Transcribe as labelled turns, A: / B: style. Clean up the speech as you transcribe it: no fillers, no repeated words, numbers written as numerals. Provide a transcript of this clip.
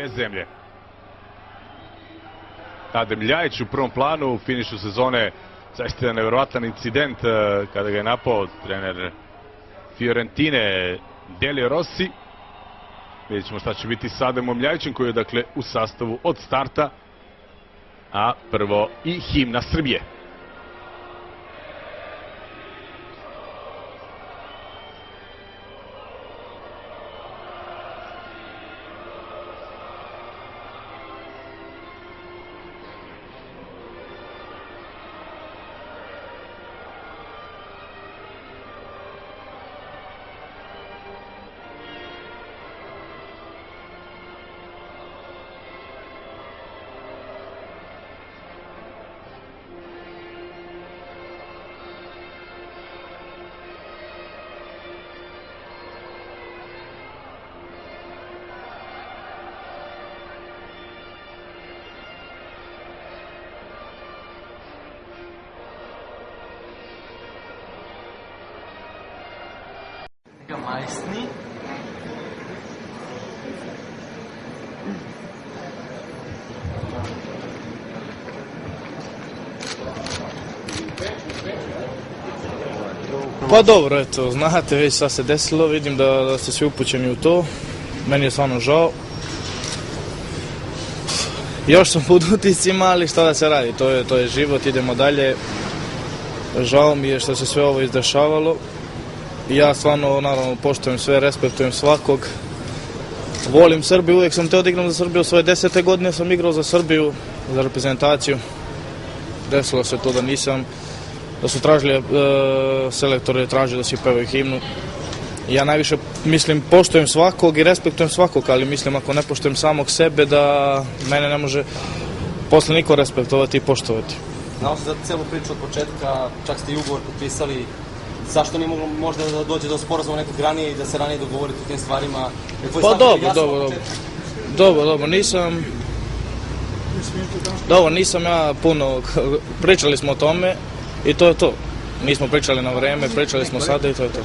A: dve zemlje. Adem Ljajić u prvom planu u finišu sezone, zaista je nevjerovatan incident kada ga je napao trener Fiorentine Delio Rossi. Vidjet ćemo šta će biti sa Ademom Ljajićem koji je dakle u sastavu od starta, a prvo i himna Srbije.
B: Majsni.
C: Pa dobro, eto, znate već šta se desilo, vidim da ste svi upućeni u to, meni je stvarno žao. Još sam pod utiscima, ali šta da se radi, to je život, idemo dalje. Žao mi je što se sve ovo izdešavalo. Ja stvarno, naravno, poštujem sve, respektujem svakog. Volim Srbiju, uvijek sam teo da igram za Srbiju, svoje 10. godine sam igrao za Srbiju, za reprezentaciju. Desilo se to da su tražili, selektori tražili da svi pevaju himnu. Ja najviše, mislim, poštujem svakog i respektujem svakog, ali mislim, ako ne poštujem samog sebe, da mene ne može posle niko respektovati i poštovati.
B: Znao se za celu priču od početka, čak ste i ugovor potpisali. Zašto nije moglo možda da dođe do sporazuma nekog ranije i da se ranije dogovorite o tim stvarima?
C: Pa dobro, nisam ja puno, pričali smo o tome i to je to. Nismo pričali na vreme, pričali smo sada i to je to.